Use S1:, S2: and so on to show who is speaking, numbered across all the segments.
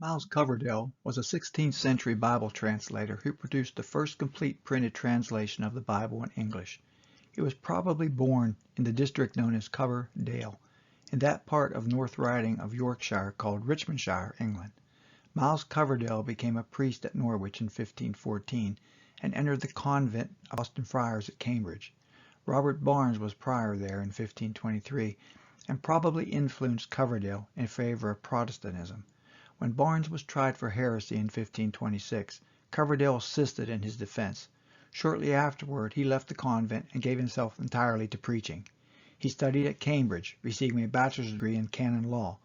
S1: Miles Coverdale was a 16th century Bible translator who produced the first complete printed translation of the Bible in English. He was probably born in the district known as Coverdale, in that part of North Riding of Yorkshire called Richmondshire, England. Miles Coverdale became a priest at Norwich in 1514 and entered the convent of Austin Friars at Cambridge. Robert Barnes was prior there in 1523 and probably influenced Coverdale in favor of Protestantism. When Barnes was tried for heresy in 1526, Coverdale assisted in his defense. Shortly afterward, he left the convent and gave himself entirely to preaching. He studied at Cambridge, receiving a bachelor's degree in canon law.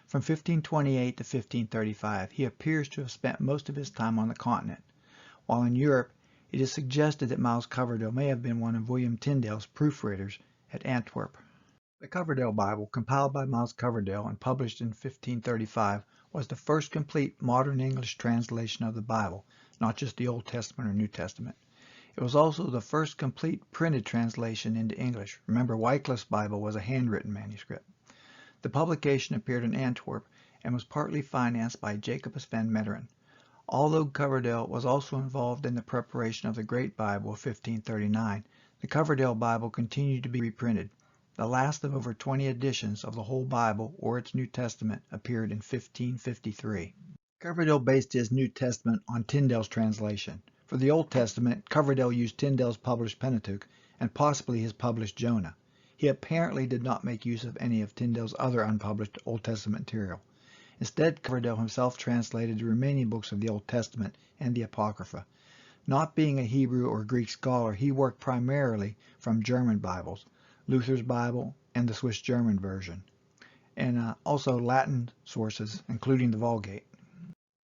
S1: From 1528 to 1535, he appears to have spent most of his time on the continent. While in Europe, it is suggested that Miles Coverdale may have been one of William Tyndale's proofreaders at Antwerp. The Coverdale Bible, compiled by Miles Coverdale and published in 1535, was the first complete modern English translation of the Bible, not just the Old Testament or New Testament. It was also the first complete printed translation into English. Remember, Wycliffe's Bible was a handwritten manuscript. The publication appeared in Antwerp and was partly financed by Jacobus van Meteren. Although Coverdale was also involved in the preparation of the Great Bible of 1539, the Coverdale Bible continued to be reprinted. The last of over 20 editions of the whole Bible or its New Testament appeared in 1553. Coverdale based his New Testament on Tyndale's translation. For the Old Testament, Coverdale used Tyndale's published Pentateuch and possibly his published Jonah. He apparently did not make use of any of Tyndale's other unpublished Old Testament material. Instead, Coverdale himself translated the remaining books of the Old Testament and the Apocrypha. Not being a Hebrew or Greek scholar, he worked primarily from German Bibles, Luther's Bible, and the Swiss German version, and also Latin sources, including the Vulgate.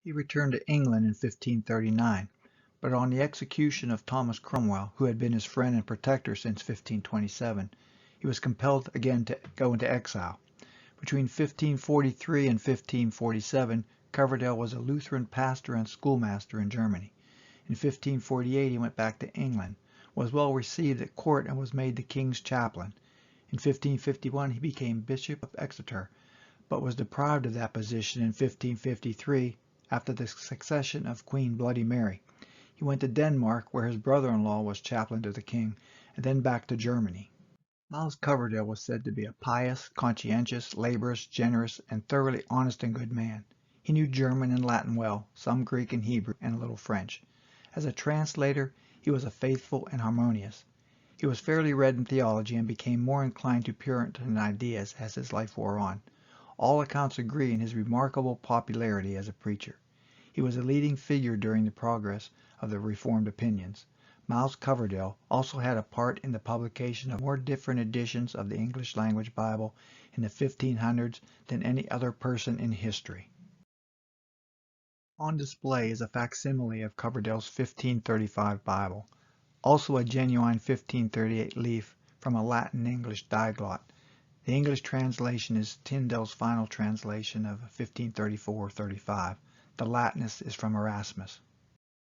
S1: He returned to England in 1539, but on the execution of Thomas Cromwell, who had been his friend and protector since 1527, he was compelled again to go into exile. Between 1543 and 1547, Coverdale was a Lutheran pastor and schoolmaster in Germany. In 1548, he went back to England, was well received at court, and was made the king's chaplain. In 1551, he became Bishop of Exeter, but was deprived of that position in 1553 after the succession of Queen Bloody Mary. He went to Denmark, where his brother-in-law was chaplain to the king, and then back to Germany. Miles Coverdale was said to be a pious, conscientious, laborious, generous, and thoroughly honest and good man. He knew German and Latin well, some Greek and Hebrew, and a little French. As a translator, he was faithful and harmonious. He was fairly read in theology and became more inclined to Puritan ideas as his life wore on. All accounts agree in his remarkable popularity as a preacher. He was a leading figure during the progress of the Reformed opinions. Miles Coverdale also had a part in the publication of more different editions of the English language Bible in the 1500s than any other person in history. On display is a facsimile of Coverdale's 1535 Bible, also a genuine 1538 leaf from a Latin-English diglot. The English translation is Tyndale's final translation of 1534-35. The Latinist is from Erasmus.